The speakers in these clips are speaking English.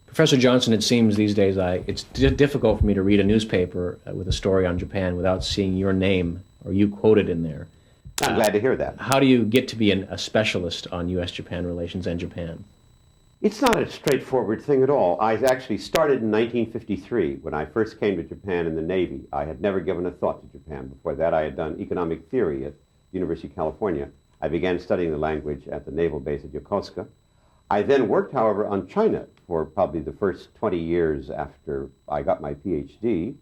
Professor Johnson, it seems these days it's difficult for me to read a newspaper with a story on Japan without seeing your name or you quoted in there. I'm glad to hear that. How do you get to be a specialist on U.S.-Japan relations and Japan? It's not a straightforward thing at all. I actually started in 1953 when I first came to Japan in the Navy. I had never given a thought to Japan. Before that, I had done economic theory at University of California. I began studying the language at the naval base at Yokosuka. I then worked, however, on China for probably the first 20 years after I got my PhD,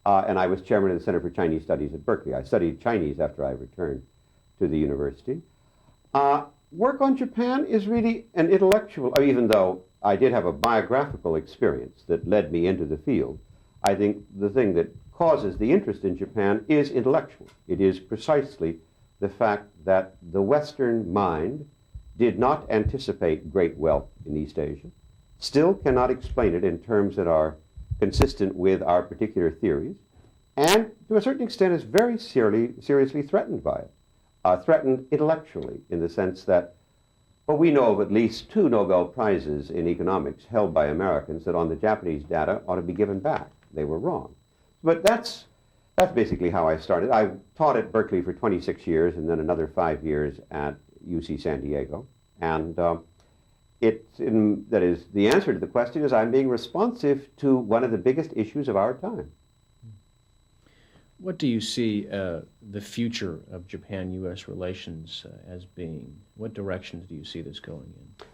and I was chairman of the Center for Chinese Studies at Berkeley. I studied Chinese after I returned to the university. Work on Japan is really an intellectual, even though I did have a biographical experience that led me into the field. I think the thing that causes the interest in Japan is intellectual. It is precisely the fact that the Western mind did not anticipate great wealth in East Asia, still cannot explain it in terms that are consistent with our particular theories, and to a certain extent is very seriously threatened by it. Threatened intellectually in the sense that, well, we know of at least 2 Nobel Prizes in economics held by Americans that on the Japanese data ought to be given back. They were wrong. But that's basically how I started. I taught at Berkeley for 26 years and then another 5 years at UC San Diego. And that is, the answer to the question is I'm being responsive to one of the biggest issues of our time. What do you see the future of Japan-U.S. relations as being? What directions do you see this going in?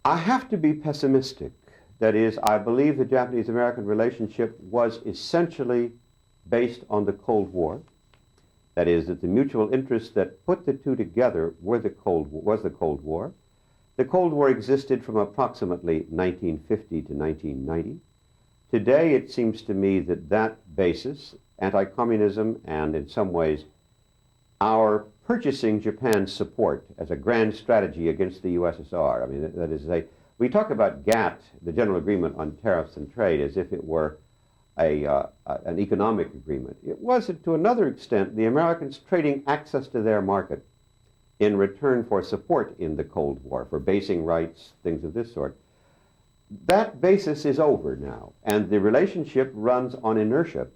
I have to be pessimistic. That is, I believe the Japanese-American relationship was essentially based on the Cold War. That is, that the mutual interests that put the two together was the Cold War. The Cold War existed from approximately 1950 to 1990. Today, it seems to me that that basis, anti-communism, and in some ways our purchasing Japan's support as a grand strategy against the USSR. I mean, that is to say, we talk about GATT, the General Agreement on Tariffs and Trade, as if it were an economic agreement. It was, to another extent, the Americans trading access to their market in return for support in the Cold War, for basing rights, things of this sort. That basis is over now, and the relationship runs on inertia,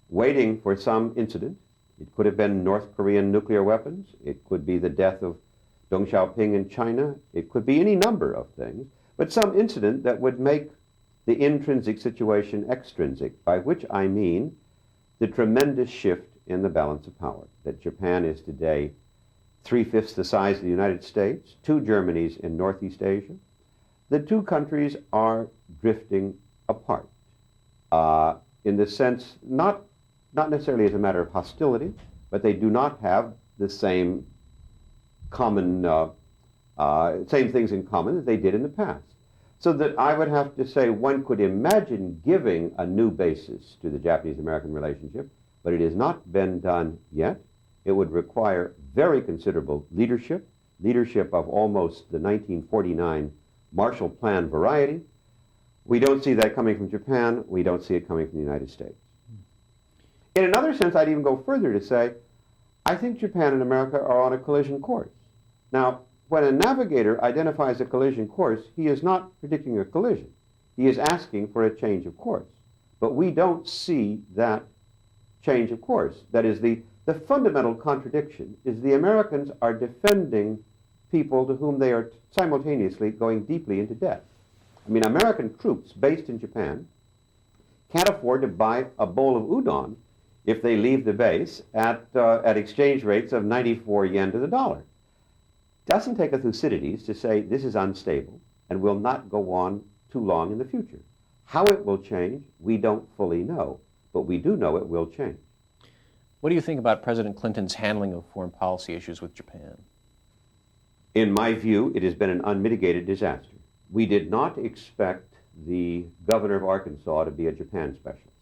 waiting for some incident. It could have been North Korean nuclear weapons. It could be the death of Deng Xiaoping in China. It could be any number of things, but some incident that would make the intrinsic situation extrinsic, by which I mean the tremendous shift in the balance of power, that Japan is today 3/5 the size of the United States, 2 Germanys in Northeast Asia. The 2 countries are drifting apart in the sense, not necessarily as a matter of hostility, but they do not have the same common, same things in common as they did in the past. So that I would have to say one could imagine giving a new basis to the Japanese-American relationship, but it has not been done yet. It would require very considerable leadership of almost the 1949 Marshall Plan variety. We don't see that coming from Japan. We don't see it coming from the United States. In another sense, I'd even go further to say, I think Japan and America are on a collision course. Now, when a navigator identifies a collision course, he is not predicting a collision. He is asking for a change of course. But we don't see that change of course. That is, the fundamental contradiction is the Americans are defending people to whom they are simultaneously going deeply into debt. I mean, American troops based in Japan can't afford to buy a bowl of udon if they leave the base at exchange rates of 94 yen to the dollar. Doesn't take a Thucydides to say this is unstable and will not go on too long in the future. How it will change, we don't fully know, but we do know it will change. What do you think about President Clinton's handling of foreign policy issues with Japan? In my view, it has been an unmitigated disaster. We did not expect the governor of Arkansas to be a Japan specialist.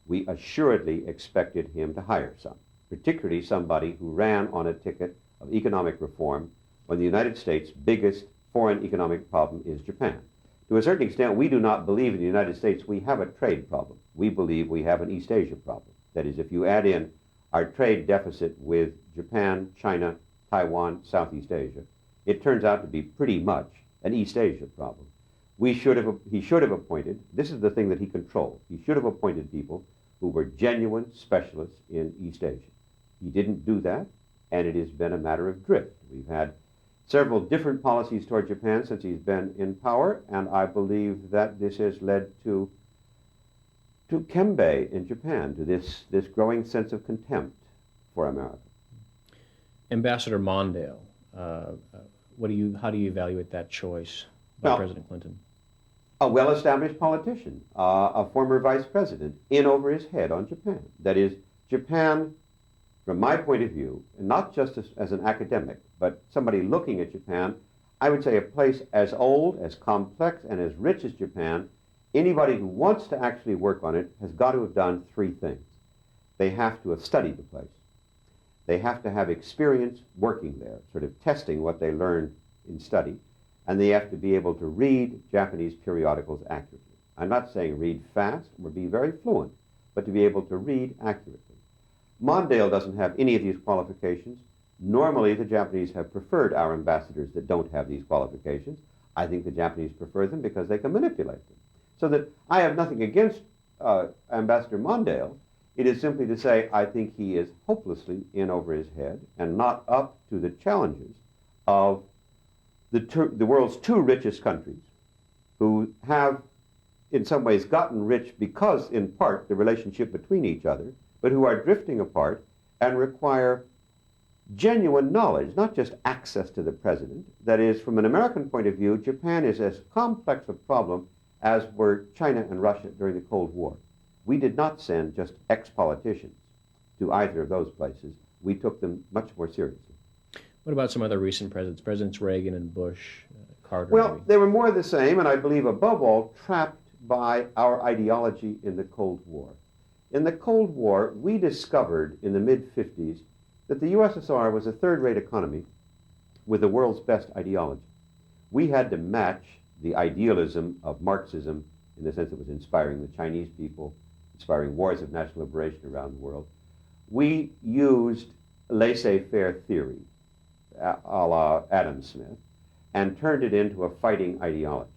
We assuredly expected him to hire some. particularly somebody who ran on a ticket of economic reform when the United States' biggest foreign economic problem is Japan. To a certain extent, we do not believe in the United States we have a trade problem. We believe we have an East Asia problem. That is, if you add in our trade deficit with Japan, China, Taiwan, Southeast Asia, it turns out to be pretty much an East Asia problem. He should have appointed, this is the thing that he controlled, he should have appointed people who were genuine specialists in East Asia. He didn't do that, and it has been a matter of drift. We've had several different policies toward Japan since he's been in power, and I believe that this has led to kembe in Japan, to this growing sense of contempt for America. Ambassador Mondale, how do you evaluate that choice by President Clinton? A well-established politician, a former vice president, in over his head on Japan. That is, Japan, from my point of view, and not just as an academic, but somebody looking at Japan, I would say a place as old, as complex, and as rich as Japan, anybody who wants to actually work on it has got to have done three things. They have to have studied the place. They have to have experience working there, sort of testing what they learned in study, and they have to be able to read Japanese periodicals accurately. I'm not saying read fast or be very fluent, but to be able to read accurately. Mondale doesn't have any of these qualifications. Normally, the Japanese have preferred our ambassadors that don't have these qualifications. I think the Japanese prefer them because they can manipulate them. So that I have nothing against Ambassador Mondale. It is simply to say I think he is hopelessly in over his head and not up to the challenges of the world's two richest countries, who have in some ways gotten rich because, in part, the relationship between each other, but who are drifting apart and require genuine knowledge, not just access to the president. That is, from an American point of view, Japan is as complex a problem as were China and Russia during the Cold War. We did not send just ex-politicians to either of those places. We took them much more seriously. What about some other recent presidents, Presidents Reagan and Bush, Carter? Well, maybe? they were more the same, and I believe above all trapped by our ideology in the Cold War. In the Cold War, we discovered in the mid-50s that the USSR was a third-rate economy with the world's best ideology. We had to match the idealism of Marxism in the sense it was inspiring the Chinese people, inspiring wars of national liberation around the world. We used laissez-faire theory, a la Adam Smith, and turned it into a fighting ideology.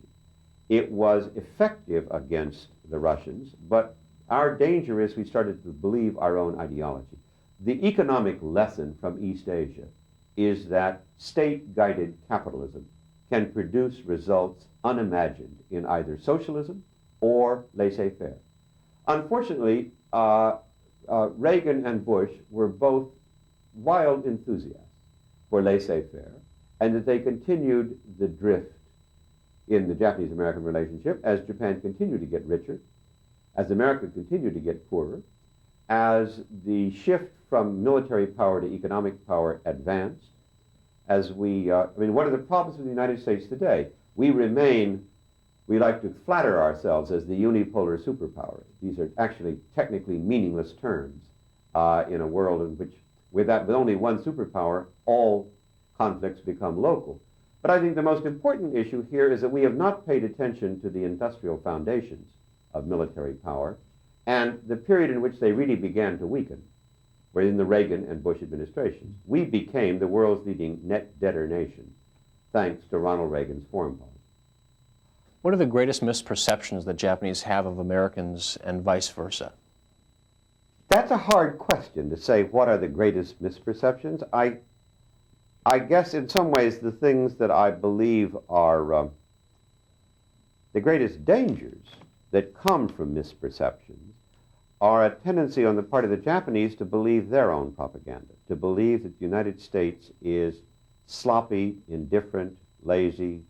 It was effective against the Russians, but our danger is we started to believe our own ideology. The economic lesson from East Asia is that state-guided capitalism can produce results unimagined in either socialism or laissez-faire. Unfortunately, Reagan and Bush were both wild enthusiasts for laissez-faire, and that they continued the drift in the Japanese-American relationship as Japan continued to get richer, as America continued to get poorer, as the shift from military power to economic power advanced, as one of the problems with the United States today, we like to flatter ourselves as the unipolar superpower. These are actually technically meaningless terms in a world in which, with only one superpower, all conflicts become local. But I think the most important issue here is that we have not paid attention to the industrial foundations of military power, and the period in which they really began to weaken were in the Reagan and Bush administrations. We became the world's leading net debtor nation, thanks to Ronald Reagan's foreign policy. What are the greatest misperceptions that Japanese have of Americans and vice versa? That's a hard question to say what are the greatest misperceptions. I guess in some ways the things that I believe are the greatest dangers that come from misperceptions are a tendency on the part of the Japanese to believe their own propaganda, to believe that the United States is sloppy, indifferent, lazy,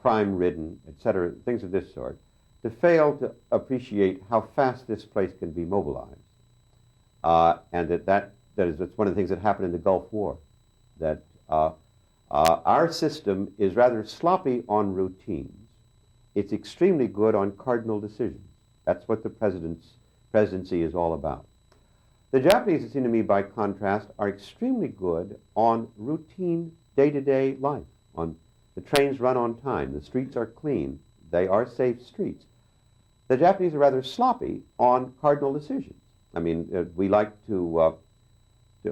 crime-ridden, etc., things of this sort, to fail to appreciate how fast this place can be mobilized. And that's one of the things that happened in the Gulf War, that our system is rather sloppy on routines. It's extremely good on cardinal decisions. That's what the presidency is all about. The Japanese, it seems to me, by contrast, are extremely good on routine day-to-day life. On the trains run on time, the streets are clean, they are safe streets. The Japanese are rather sloppy on cardinal decisions. I mean, we like to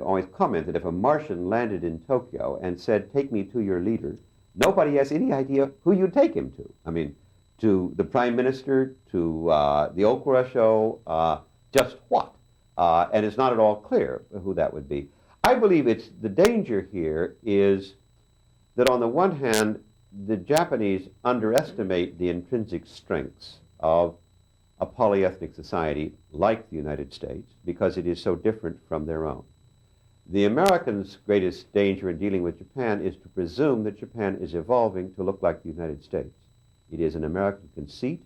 always comment that if a Martian landed in Tokyo and said, "Take me to your leader," nobody has any idea who you'd take him to. I mean, to the prime minister, to the Okura show, just what? And it's not at all clear who that would be. I believe the danger here is that on the one hand, the Japanese underestimate the intrinsic strengths of a polyethnic society like the United States because it is so different from their own. The Americans' greatest danger in dealing with Japan is to presume that Japan is evolving to look like the United States. It is an American conceit.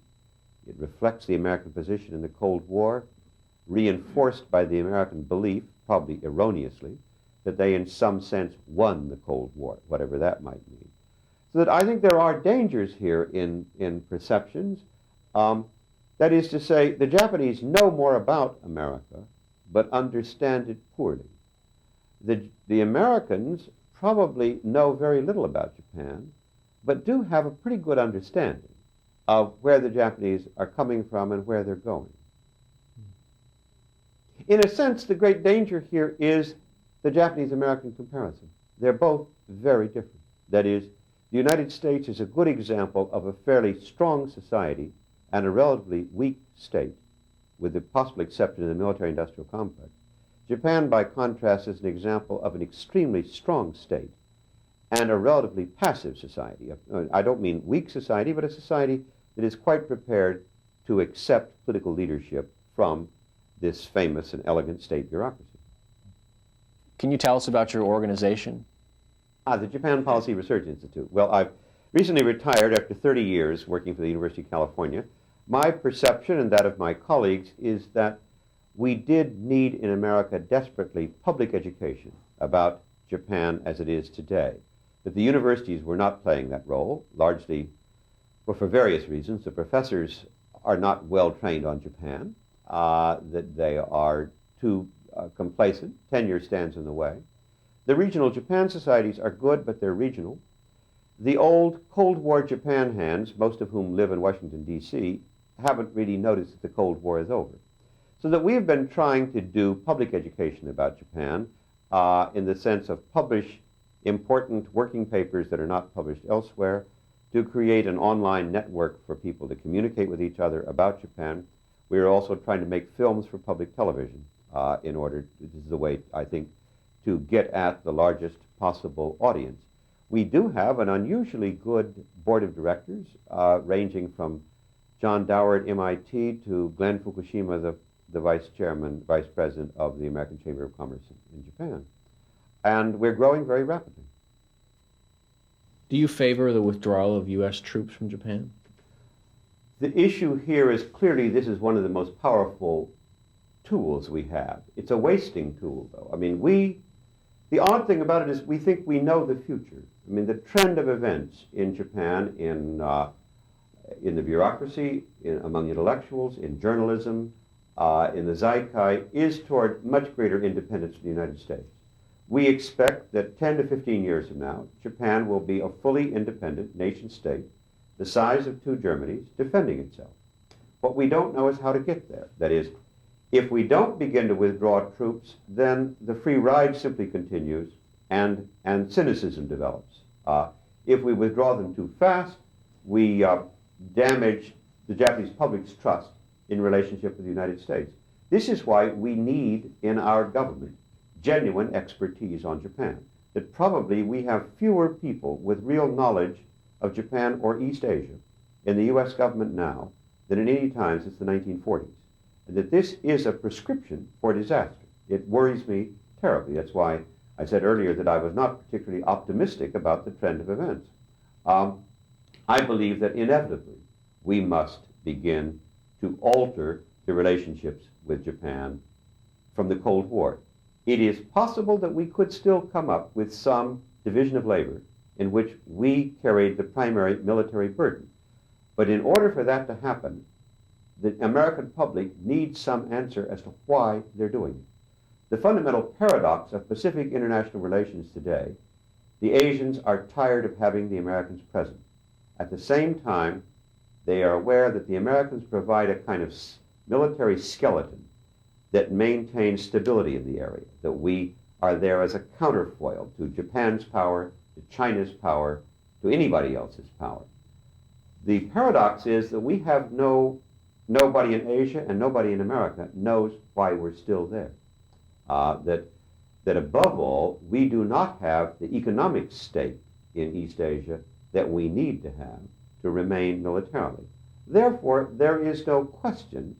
It reflects the American position in the Cold War, reinforced by the American belief, probably erroneously, that they in some sense won the Cold War, whatever that might mean. So that I think there are dangers here in perceptions. That is to say, the Japanese know more about America, but understand it poorly. The Americans probably know very little about Japan, but do have a pretty good understanding of where the Japanese are coming from and where they're going. In a sense, the great danger here is the Japanese-American comparison. They're both very different. That is, the United States is a good example of a fairly strong society and a relatively weak state, with the possible exception of the military-industrial complex. Japan, by contrast, is an example of an extremely strong state and a relatively passive society. I don't mean weak society, but a society that is quite prepared to accept political leadership from this famous and elegant state bureaucracy. Can you tell us about your organization? The Japan Policy Research Institute. Well, I've recently retired after 30 years working for the University of California. My perception and that of my colleagues is that we did need in America desperately public education about Japan as it is today. That the universities were not playing that role, largely for various reasons. The professors are not well trained on Japan, that they are too complacent, tenure stands in the way. The regional Japan societies are good, but they're regional. The old Cold War Japan hands, most of whom live in Washington, D.C., haven't really noticed that the Cold War is over. So that we've been trying to do public education about Japan in the sense of publish important working papers that are not published elsewhere, to create an online network for people to communicate with each other about Japan. We are also trying to make films for public television in order, this is the way, I think, to get at the largest possible audience. We do have an unusually good board of directors, ranging from John Dower at MIT to Glenn Fukushima, the vice president of the American Chamber of Commerce in Japan. And we're growing very rapidly. Do you favor the withdrawal of U.S. troops from Japan? The issue here is clearly this is one of the most powerful tools we have. It's a wasting tool, though. I mean, the odd thing about it is we think we know the future. I mean, the trend of events in Japan, in the bureaucracy, among intellectuals, in journalism, in the Zeikai, is toward much greater independence from the United States. We expect that 10 to 15 years from now, Japan will be a fully independent nation state, the size of two Germanys, defending itself. What we don't know is how to get there. That is, if we don't begin to withdraw troops, then the free ride simply continues and cynicism develops. If we withdraw them too fast, we damage the Japanese public's trust in relationship with the United States. This is why we need in our government genuine expertise on Japan. That probably we have fewer people with real knowledge of Japan or East Asia in the U.S. government now than at any time since the 1940s. And that this is a prescription for disaster. It worries me terribly. That's why I said earlier that I was not particularly optimistic about the trend of events. I believe that inevitably we must begin to alter the relationships with Japan from the Cold War. It is possible that we could still come up with some division of labor in which we carried the primary military burden. But in order for that to happen, the American public needs some answer as to why they're doing it. the fundamental paradox of Pacific international relations today, the Asians are tired of having the Americans present. At the same time, they are aware that the Americans provide a kind of military skeleton that maintains stability in the area, that we are there as a counterfoil to Japan's power, to China's power, to anybody else's power. The paradox is that we have nobody in Asia and nobody in America knows why we're still there. That above all, we do not have the economic stake in East Asia that we need to have to remain militarily. Therefore, there is no question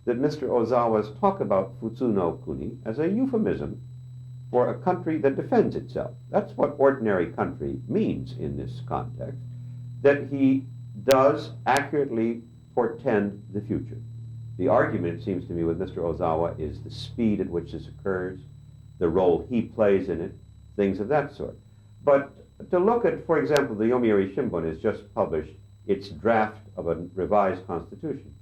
that Mr. Ozawa's talk about Futsu no Kuni as a euphemism for a country that defends itself. That's what ordinary country means in this context, that he does accurately portend the future. The argument, it seems to me, with Mr. Ozawa is the speed at which this occurs, the role he plays in it, things of that sort. But to look at, for example, the Yomiuri Shimbun has just published its draft of a revised constitution.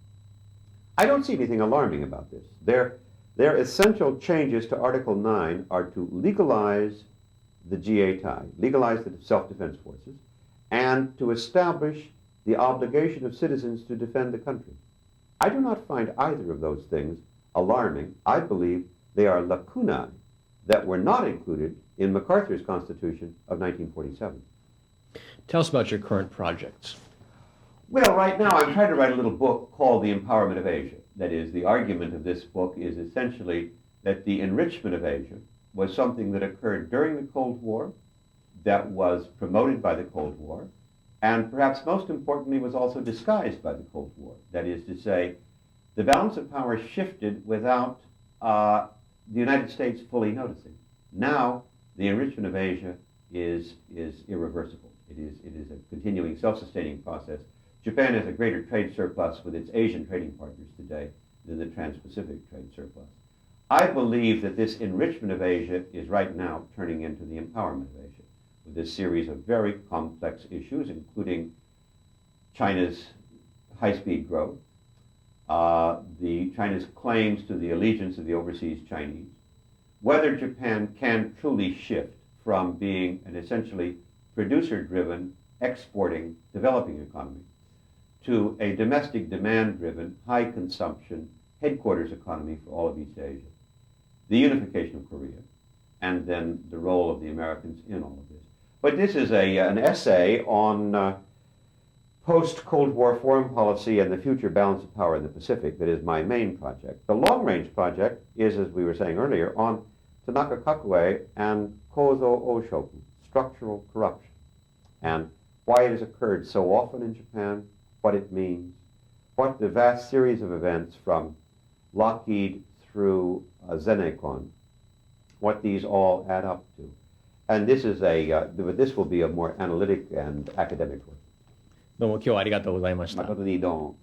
I don't see anything alarming about this. Their essential changes to Article 9 are to legalize the Jietai, legalize the self-defense forces, and to establish the obligation of citizens to defend the country. I do not find either of those things alarming. I believe they are lacunae that were not included in MacArthur's Constitution of 1947. Tell us about your current projects. Well, right now I'm trying to write a little book called The Empowerment of Asia. That is, the argument of this book is essentially that the enrichment of Asia was something that occurred during the Cold War, that was promoted by the Cold War, and perhaps most importantly was also disguised by the Cold War. That is to say, the balance of power shifted without the United States fully noticing. Now, the enrichment of Asia is irreversible. It is a continuing self-sustaining process. Japan has a greater trade surplus with its Asian trading partners today than the Trans-Pacific trade surplus. I believe that this enrichment of Asia is right now turning into the empowerment of Asia, with this series of very complex issues, including China's high-speed growth, China's claims to the allegiance of the overseas Chinese, whether Japan can truly shift from being an essentially producer-driven, exporting, developing economy to a domestic demand-driven, high-consumption, headquarters economy for all of East Asia, the unification of Korea, and then the role of the Americans in all of this. But this is an essay on post-Cold War foreign policy and the future balance of power in the Pacific that is my main project. The long-range project is, as we were saying earlier, on Tanaka Kakue and Kozo Oshoku, structural corruption, and why it has occurred so often in Japan, what it means, what the vast series of events from Lockheed through Zenecon, what these all add up to. And this is this will be a more analytic and academic work. どうも今日はありがとうございました。誠にどうも。